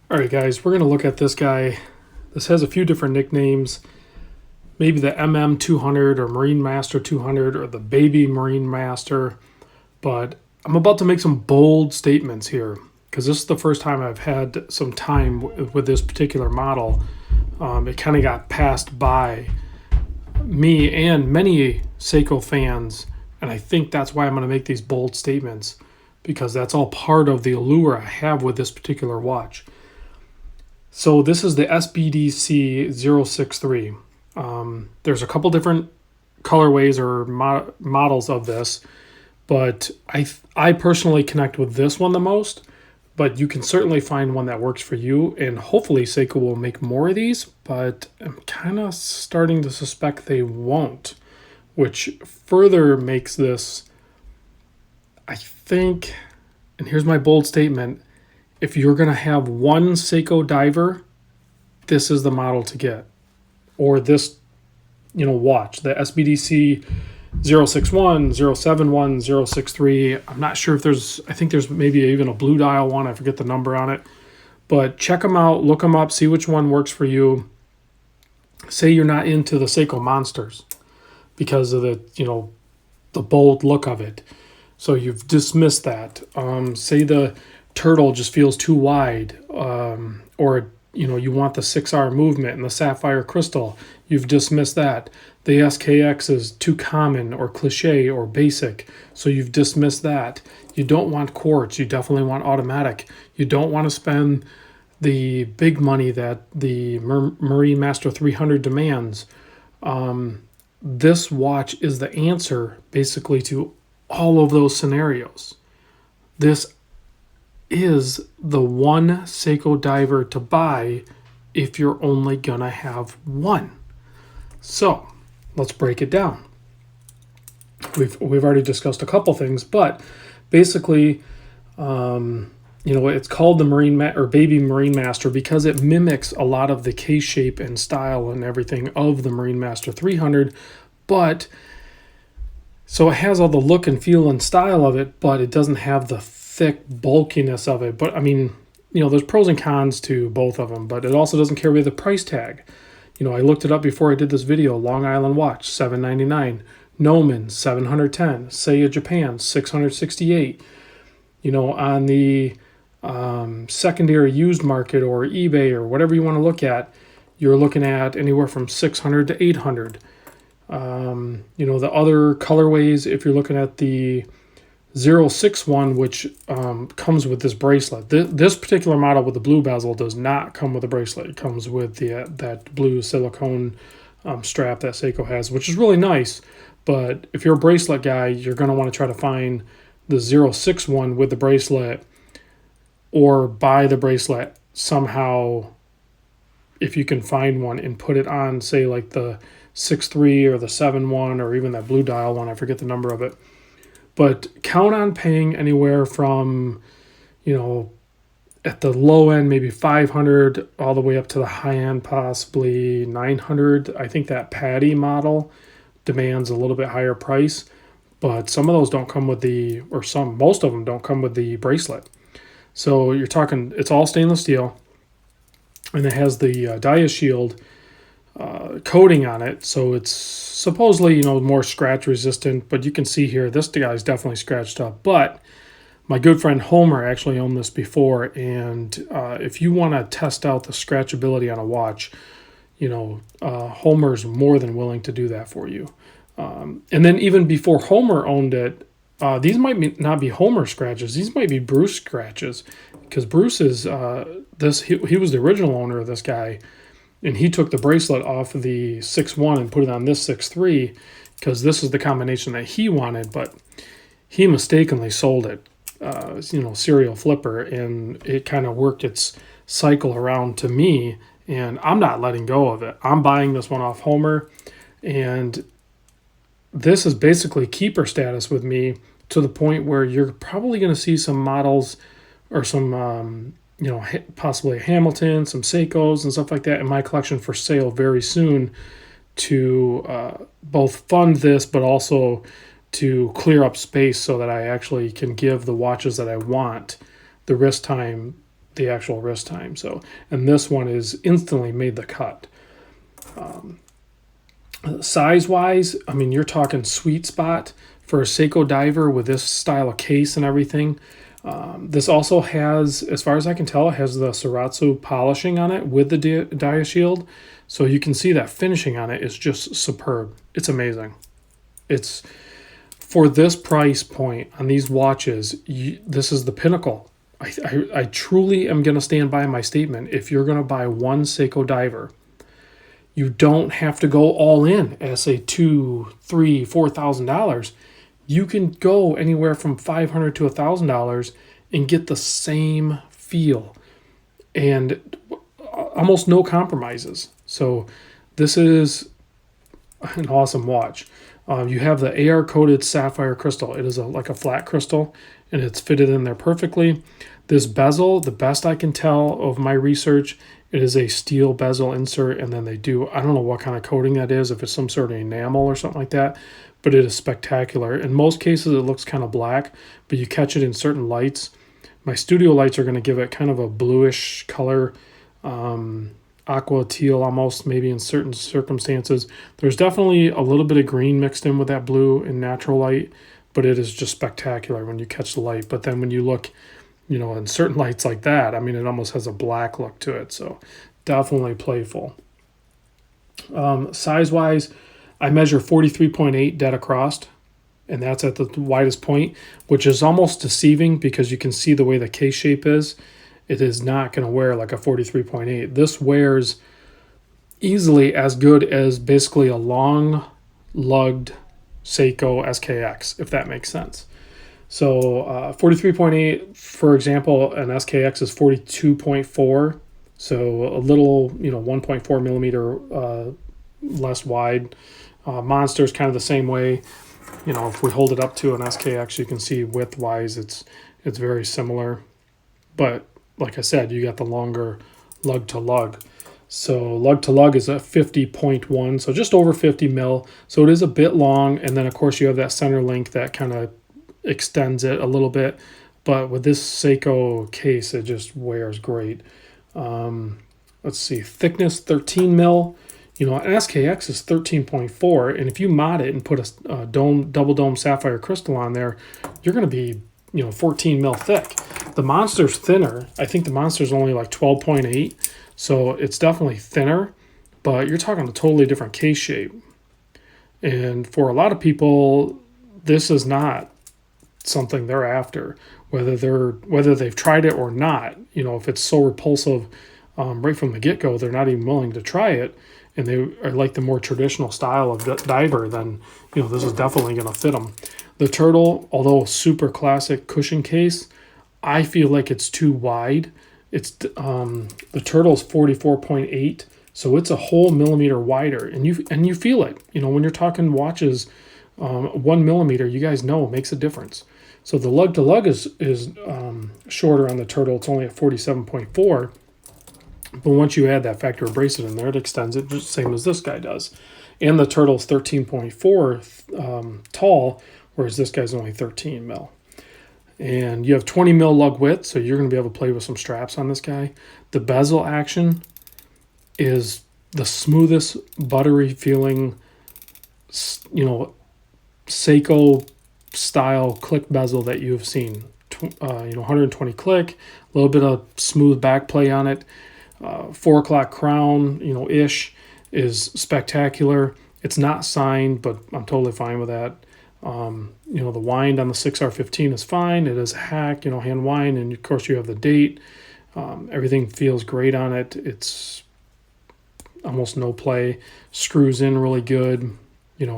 All right, guys, we're going to look at this guy. This has a few different nicknames. Maybe the MM200 or Marine Master 200 or the Baby Marine Master. But I'm about to make some bold statements here because this is the first time I've had some time with this particular model. It kind of got passed by me and many Seiko fans, and I think that's why I'm going to make these bold statements, because that's all part of the allure I have with this particular watch. So this is the sbdc063. There's a couple different colorways or models of this, but I personally connect with this one the most. But you can certainly find one that works for you, and hopefully Seiko will make more of these, but I'm kind of starting to suspect they won't, which further makes this, I think, and here's my bold statement, if you're going to have one Seiko diver, this is the model to get. Or this, watch, the SBDC 061, 071, 063. I'm not sure if I think there's maybe even a blue dial one. I forget the number on it. But check them out, look them up, see which one works for you. Say you're not into the Seiko monsters because of the bold look of it. So you've dismissed that. Say the turtle just feels too wide, or you want the 6R movement and the sapphire crystal. You've dismissed that. The SKX is too common or cliche or basic, so you've dismissed that. You don't want quartz. You definitely want automatic. You don't want to spend the big money that the Marine Master 300 demands. This watch is the answer basically to all of those scenarios. This is the one Seiko diver to buy if you're only gonna have one. So let's break it down. We've already discussed a couple things, but basically, it's called the Baby Marine Master because it mimics a lot of the case shape and style and everything of the Marine Master 300, but so it has all the look and feel and style of it, but it doesn't have the thick bulkiness of it. But I mean, there's pros and cons to both of them, but it also doesn't carry the price tag. I looked it up before I did this video. Long Island watch, $799. Noman, $710. Seiya Japan, $668. On the secondary used market or eBay or whatever you want to look at, you're looking at anywhere from $600 to $800. The other colorways, if you're looking at the 061, which comes with this bracelet. This particular model with the blue bezel does not come with a bracelet. It comes with that blue silicone strap that Seiko has, which is really nice. But if you're a bracelet guy, you're going to want to try to find the 061 with the bracelet, or buy the bracelet somehow if you can find one and put it on, say, like the 63 or the 71 or even that blue dial one. I forget the number of it. But count on paying anywhere from, at the low end, maybe 500 all the way up to the high end, possibly 900. I think that Patty model demands a little bit higher price, but some of those don't come with most of them don't come with the bracelet. So you're talking, it's all stainless steel, and it has the DiaShield coating on it, so it's supposedly more scratch resistant, but you can see here this guy's definitely scratched up. But my good friend Homer actually owned this before, and if you want to test out the scratchability on a watch, Homer's more than willing to do that for you. And then even before Homer owned it, these might not be Homer scratches, these might be Bruce scratches, because Bruce is he was the original owner of this guy. And he took the bracelet off of the 6.1 and put it on this 6.3 because this is the combination that he wanted, but he mistakenly sold it, serial flipper, and it kind of worked its cycle around to me, and I'm not letting go of it. I'm buying this one off Homer, and this is basically keeper status with me, to the point where you're probably going to see some models or some possibly a Hamilton, some Seikos and stuff like that in my collection for sale very soon, to both fund this, but also to clear up space so that I actually can give the watches that I want the wrist time the actual wrist time. So, and this one is instantly made the cut. Size wise, I mean, you're talking sweet spot for a Seiko diver with this style of case and everything. This also has, as far as I can tell, it has the Soratsu polishing on it with the dia shield. So you can see that finishing on it is just superb. It's amazing. It's, for this price point on these watches, this is the pinnacle. I truly am going to stand by my statement. If you're going to buy one Seiko diver, you don't have to go all in at, say, $2,000, $3,000, $4,000. You can go anywhere from $500 to $1,000 and get the same feel and almost no compromises. So this is an awesome watch. You have the AR coated sapphire crystal. It is like a flat crystal, and it's fitted in there perfectly. This bezel, the best I can tell of my research, it is a steel bezel insert, and then they do, I don't know what kind of coating that is, if it's some sort of enamel or something like that, but it is spectacular. In most cases, it looks kind of black, but you catch it in certain lights. My studio lights are going to give it kind of a bluish color, aqua teal almost, maybe in certain circumstances. There's definitely a little bit of green mixed in with that blue in natural light, but it is just spectacular when you catch the light. But then when you look, you know, in certain lights like that, I mean, it almost has a black look to it. So definitely playful. Size-wise, I measure 43.8 dead across, and that's at the widest point, which is almost deceiving because you can see the way the case shape is. It is not going to wear like a 43.8. This wears easily as good as basically a long lugged Seiko SKX, if that makes sense. So 43.8, for example, an SKX is 42.4. So a little, 1.4 millimeter less wide. Monster is kind of the same way. If we hold it up to an SKX, you can see width-wise it's very similar. But like I said, you got the longer lug-to-lug. So lug-to-lug is a 50.1, so just over 50 mil. So it is a bit long, and then, of course, you have that center link that kind of extends it a little bit. But with this Seiko case, it just wears great. Let's see, thickness 13 mil. An SKX is 13.4, and if you mod it and put a double dome sapphire crystal on there, you're going to be 14 mil thick. The Monster's thinner. I think the Monster's only like 12.8, so it's definitely thinner, but you're talking a totally different case shape. And for a lot of people, this is not something they're after, whether they've tried it or not. If it's so repulsive right from the get-go, they're not even willing to try it, and they are like the more traditional style of diver, then this is definitely going to fit them. The Turtle, although a super classic cushion case, I feel like it's too wide. It's the Turtle's 44.8, so it's a whole millimeter wider, and you feel it. When you're talking watches, 1 millimeter, you guys know it makes a difference. So the lug to lug is shorter on the Turtle. It's only at 47.4. But once you add that factory bracelet in there, it extends it just the same as this guy does. And the Turtle's 13.4 tall, whereas this guy's only 13 mil. And you have 20 mil lug width, so you're going to be able to play with some straps on this guy. The bezel action is the smoothest, buttery feeling, Seiko style click bezel that you have seen. 120 click, a little bit of smooth back play on it. 4 o'clock crown, ish, is spectacular. It's not signed, but I'm totally fine with that. The wind on the 6R15 is fine. It is a hack, hand wind, and of course you have the date. Everything feels great on it. It's almost no play. Screws in really good.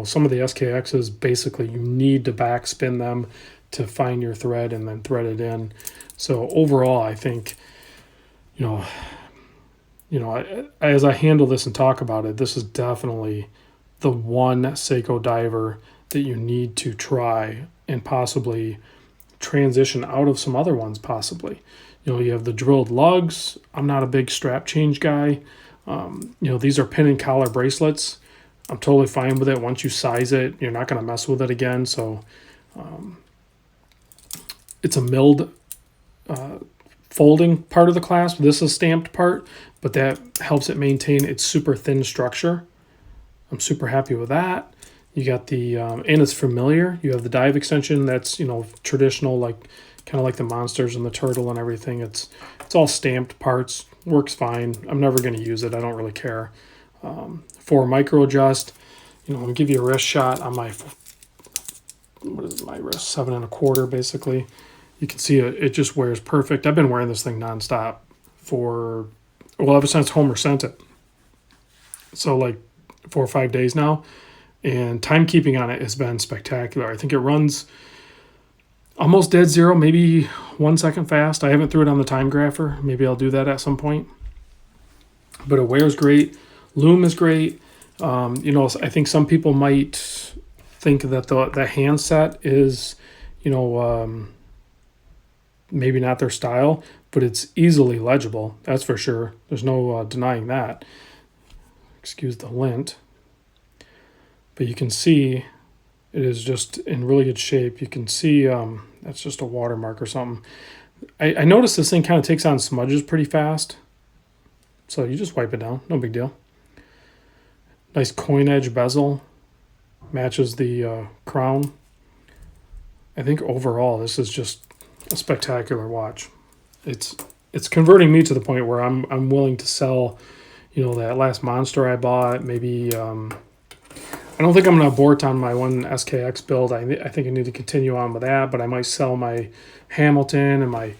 Some of the SKXs, basically you need to backspin them to find your thread and then thread it in. So overall, I think, as I handle this and talk about it, this is definitely the one Seiko diver that you need to try and possibly transition out of some other ones possibly. You have the drilled lugs. I'm not a big strap change guy. These are pin and collar bracelets. I'm totally fine with it. Once you size it, you're not going to mess with it again. So it's a milled folding part of the clasp. This is stamped part, but that helps it maintain its super thin structure. I'm super happy with that. You got the, and it's familiar. You have the dive extension that's, you know, traditional, like kind of like the monsters and the turtle and everything. It's all stamped parts, works fine. I'm never going to use it. I don't really care. For micro adjust, you know, I'm going to give you a wrist shot on my, what is my wrist, 7 1/4 basically. You can see it just wears perfect. I've been wearing this thing nonstop for, well, ever since Homer sent it. So like 4 or 5 days now. And timekeeping on it has been spectacular. I think it runs almost dead zero, maybe 1 second fast. I haven't threw it on the time grapher. Maybe I'll do that at some point. But it wears great. Loom is great. You know, I think some people might think that the handset is, you know, maybe not their style, but it's easily legible. That's for sure. There's no denying that. Excuse the lint. But you can see it is just in really good shape. You can see that's just a watermark or something. I noticed this thing kind of takes on smudges pretty fast. So you just wipe it down. No big deal. Nice coin edge bezel. Matches the crown. I think overall this is just a spectacular watch. It's converting me to the point where I'm willing to sell, you know, that last monster I bought. Maybe I don't think I'm going to abort on my one SKX build. I think I need to continue on with that, but I might sell my Hamilton and my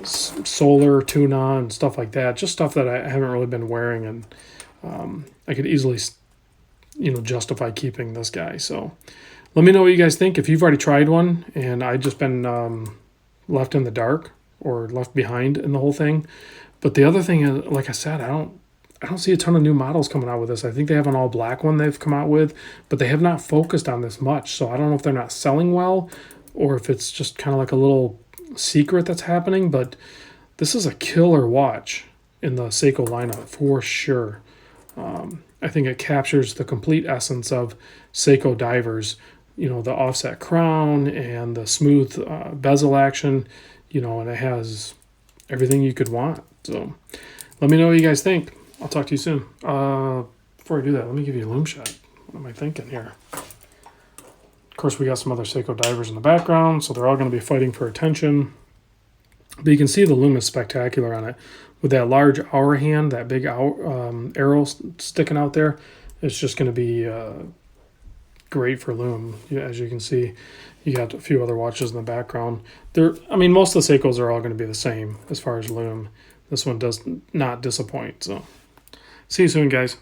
Solar Tuna and stuff like that. Just stuff that I haven't really been wearing, and I could easily, you know, justify keeping this guy. So let me know what you guys think. If you've already tried one and I've just been left in the dark or left behind in the whole thing. But the other thing is, like I said, I don't see a ton of new models coming out with this. I think they have an all black one they've come out with, but they have not focused on this much. So I don't know if they're not selling well or if it's just kind of like a little secret that's happening, but this is a killer watch in the Seiko lineup for sure. I think it captures the complete essence of Seiko divers, you know, the offset crown and the smooth bezel action, you know, and it has everything you could want. So let me know what you guys think. I'll talk to you soon. Before I do that, let me give you a Loom shot. What am I thinking here? Of course, we got some other Seiko divers in the background, so they're all going to be fighting for attention. But you can see the Loom is spectacular on it. With that large hour hand, that big arrow sticking out there, it's just going to be great for Loom. Yeah, as you can see, you got a few other watches in the background. I mean, most of the Seikos are all going to be the same as far as Loom. This one does not disappoint, so... See you soon, guys.